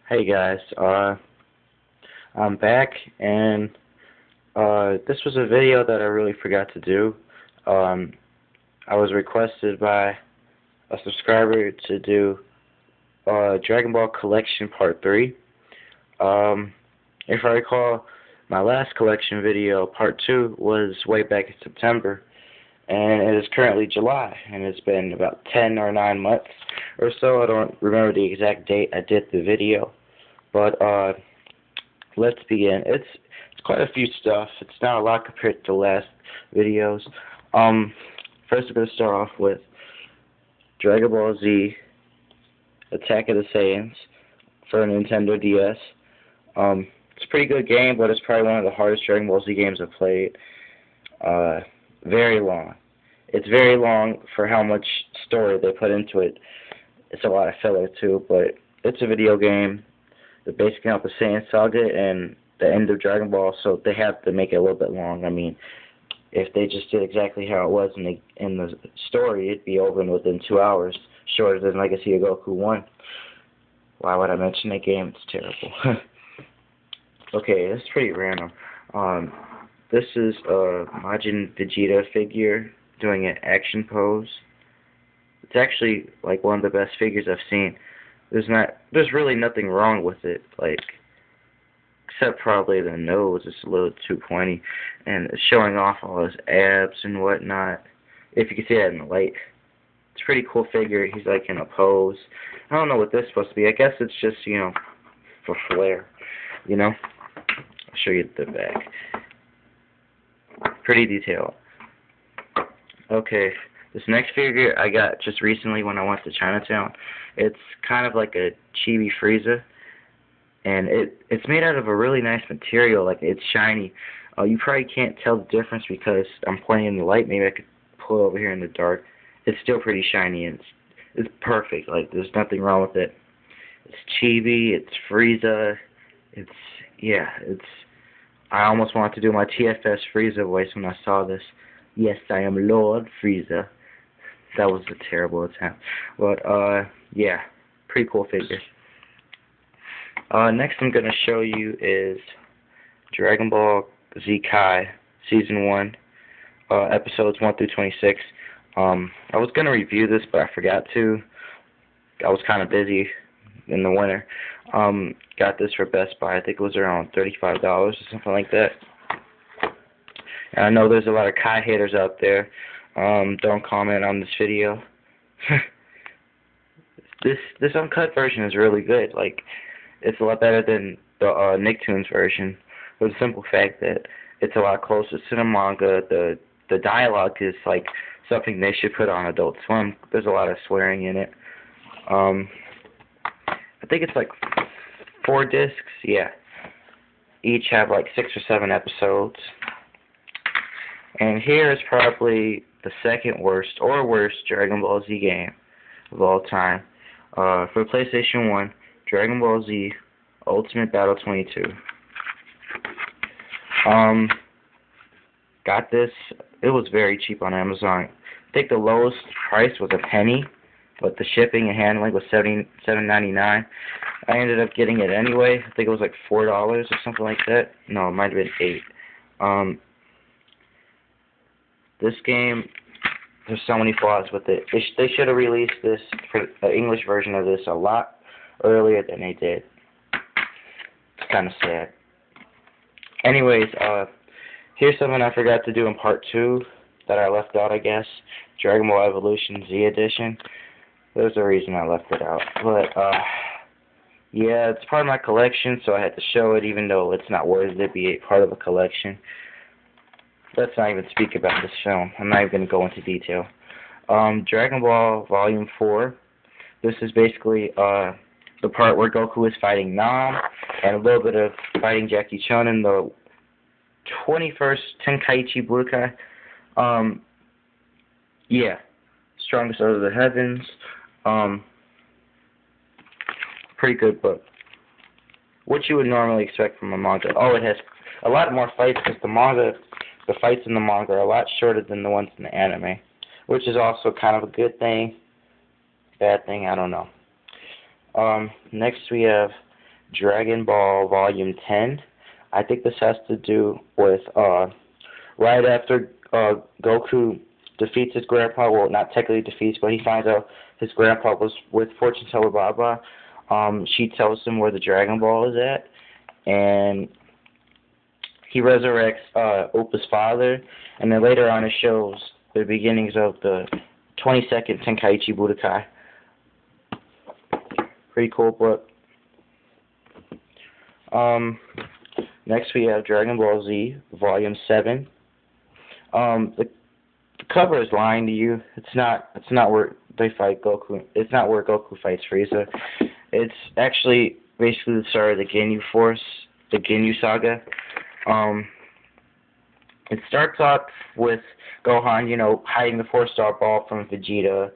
Hey guys, I'm back, and this was a video that I really forgot to do. Um, I was requested by a subscriber to do Dragon Ball Collection Part 3. Um, if I recall, my last collection video, Part 2, was way back in September, and it is currently July, and it's been about 10 or 9 months or so. I don't remember the exact date I did the video, but let's begin. It's quite a few stuff. It's not a lot compared to the last videos. First, I'm gonna start off with Dragon Ball Z Attack of the Saiyans for Nintendo DS. It's a pretty good game, but it's probably one of the hardest Dragon Ball Z games I've played. Very long. It's very long for how much story they put into it. It's a lot of filler too, but it's a video game. They're basically out the Saiyan Saga and the end of Dragon Ball, so they have to make it a little bit long. I mean, if they just did exactly how it was in the story, it'd be over within 2 hours, shorter than Legacy of Goku 1. Why would I mention that game? It's terrible. Okay, that's pretty random. This is a Majin Vegeta figure doing an action pose. It's actually like one of the best figures I've seen. There's really nothing wrong with it, like, except probably the nose is a little too pointy, and it's showing off all his abs and whatnot. If you can see that in the light, it's a pretty cool figure. He's like in a pose. I don't know what this is supposed to be. I guess it's just, for flair, I'll show you the back. Pretty detailed. Okay, this next figure I got just recently when I went to Chinatown. It's kind of like a chibi Frieza, and it's made out of a really nice material. Like, it's shiny. You probably can't tell the difference because I'm pointing in the light. Maybe I could pull it over here in the dark. It's still pretty shiny, and it's perfect. Like, there's nothing wrong with it. It's chibi. It's Frieza. I almost wanted to do my TFS Frieza voice when I saw this. Yes, I am Lord Frieza. That was a terrible attempt. But, yeah, pretty cool figure. Next I'm going to show you is Dragon Ball Z Kai, Season 1, Episodes 1 through 26. I was going to review this, but I forgot to. I was kind of busy in the winter. Got this for Best Buy. I think it was around $35 or something like that. And I know there's a lot of Kai haters out there. Don't comment on this video. This uncut version is really good. Like, it's a lot better than the Nicktoons version, for the simple fact that it's a lot closer to the manga. The dialogue is like something they should put on Adult Swim. There's a lot of swearing in it. I think it's like 4 discs. Yeah, each have like 6 or 7 episodes. And here is probably the second worst or worst Dragon Ball Z game of all time. For PlayStation 1, Dragon Ball Z Ultimate Battle 22. Got this. It was very cheap on Amazon. I think the lowest price was a penny, but the shipping and handling was $7.99. I ended up getting it anyway. I think it was like $4 or something like that. No, it might have been $8. This game, there's so many flaws with it. They should have released this, the English version of this, a lot earlier than they did. It's kind of sad. Anyways, here's something I forgot to do in Part 2 that I left out, I guess. Dragon Ball Evolution Z Edition. There's a reason I left it out. But, yeah, it's part of my collection, so I had to show it, even though it's not worthy to be a part of a collection. Let's not even speak about this film. I'm not even going to go into detail. Dragon Ball Volume 4. This is basically the part where Goku is fighting Nam, and a little bit of fighting Jackie Chun in the 21st Tenkaichi Budokai. Yeah. Strongest out of the Heavens. Pretty good book. What you would normally expect from a manga. Oh, it has a lot more fights because the fights in the manga are a lot shorter than the ones in the anime, which is also kind of a good thing, bad thing, I don't know. Next we have Dragon Ball Volume 10. I think this has to do with right after Goku defeats his grandpa. Well, not technically defeats, but he finds out his grandpa was with Fortune Teller Baba. She tells him where the Dragon Ball is at, and he resurrects Oppa's father, and then later on it shows the beginnings of the 22nd Tenkaichi Budokai. Pretty cool book. Next we have Dragon Ball Z Volume 7. The cover is lying to you. It's not where they fight Goku. It's not where Goku fights Frieza. It's actually basically the start of the Ginyu Force, the Ginyu Saga. It starts off with Gohan, hiding the 4-star ball from Vegeta.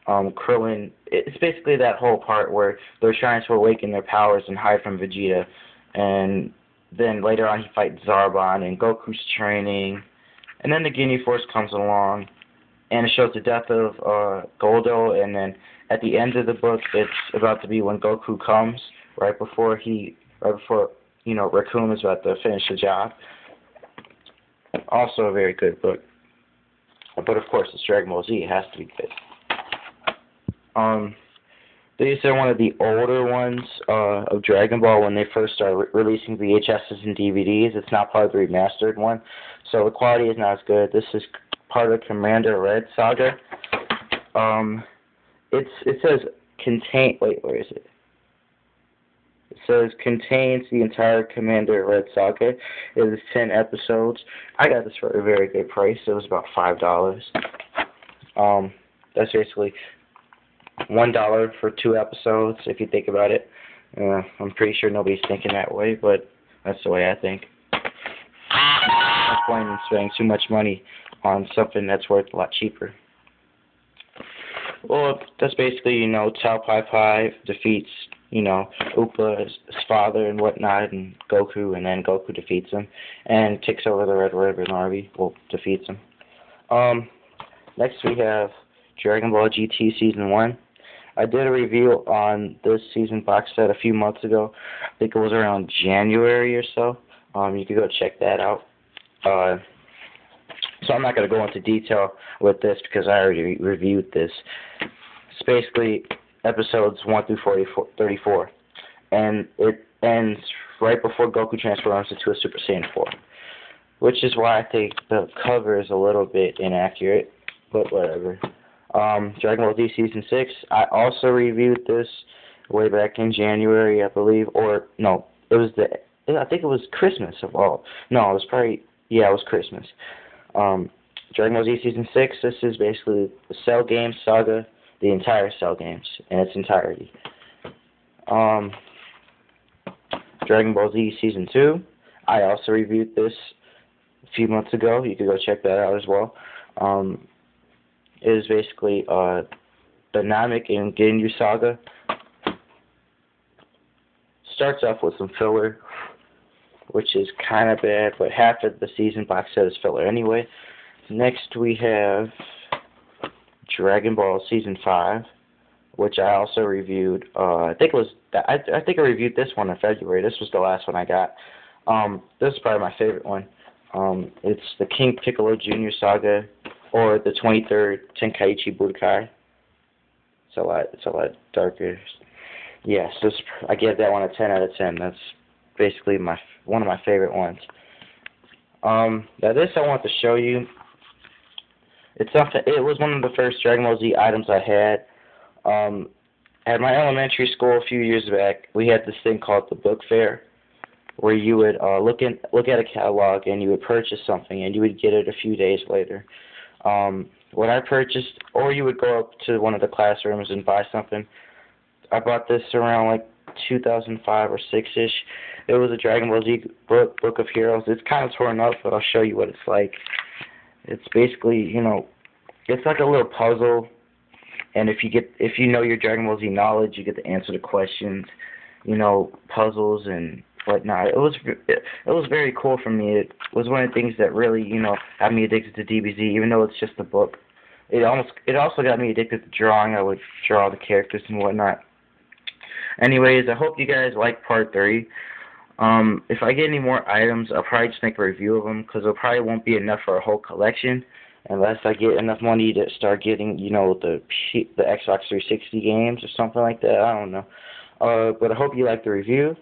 Krillin, it's basically that whole part where they're trying to awaken their powers and hide from Vegeta. And then later on he fights Zarbon and Goku's training. And then the Ginyu Force comes along and it shows the death of Goldo, and then at the end of the book it's about to be when Goku comes, right before Raccoon is about to finish the job. Also a very good book. But of course it's Dragon Ball Z, it has to be good. These are one of the older ones of Dragon Ball when they first started releasing VHSs and DVDs. It's not part of the remastered one, so the quality is not as good. This is part of Commander Red Saga. It says contain. Wait, where is it? It says contains the entire Commander Red Saga. It is 10 episodes. I got this for a very good price. It was about $5. That's basically $1 for 2 episodes, if you think about it. I'm pretty sure nobody's thinking that way, but that's the way I think. No point in spending too much money on something that's worth a lot cheaper. Well, that's basically, Tao Pai Pai defeats, Oppa's father and whatnot, and Goku, and then Goku defeats him, and takes over the Red Ribbon Army, defeats him. Next we have Dragon Ball GT Season 1. I did a review on this season box set a few months ago. I think it was around January or so. You can go check that out. So I'm not going to go into detail with this because I already reviewed this. It's basically episodes 1 through 34. And it ends right before Goku transforms into a Super Saiyan 4. Which is why I think the cover is a little bit inaccurate. But whatever. Dragon Ball Z Season 6. I also reviewed this way back in January, I believe. Or, no, it was I think it was Christmas of all. No, it was probably, it was Christmas. Dragon Ball Z Season 6, this is basically the Cell Games saga, the entire Cell Games in its entirety. Dragon Ball Z Season 2, I also reviewed this a few months ago. You can go check that out as well. It is basically the Namek and Ginyu saga. Starts off with some filler, which is kind of bad, but half of the season box set is filler anyway. Next we have Dragon Ball Season 5, which I also reviewed. I think I reviewed this one in February. This was the last one I got. This is probably my favorite one. It's the King Piccolo Jr. saga, or the 23rd Tenkaichi Budokai. It's a lot darker. Yes, I give that one a 10 out of 10. That's basically one of my favorite ones. Now this I want to show you. It was one of the first Dragon Ball Z items I had. At my elementary school a few years back, we had this thing called the book fair, where you would look at a catalog and you would purchase something and you would get it a few days later. What I purchased, or you would go up to one of the classrooms and buy something. I bought this around like 2005 or 6-ish. It was a Dragon Ball Z book of Heroes. It's kind of torn up, but I'll show you what it's like. It's basically, it's like a little puzzle, and if you know your Dragon Ball Z knowledge, you get to answer the questions, puzzles and whatnot. It was very cool for me. It was one of the things that really, got me addicted to DBZ, even though it's just a book. It also got me addicted to drawing. I would draw the characters and whatnot. Anyways, I hope you guys like part 3. If I get any more items, I'll probably just make a review of them, because it probably won't be enough for a whole collection unless I get enough money to start getting, the Xbox 360 games or something like that. I don't know. But I hope you like the review.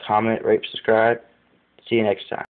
Comment, rate, subscribe. See you next time.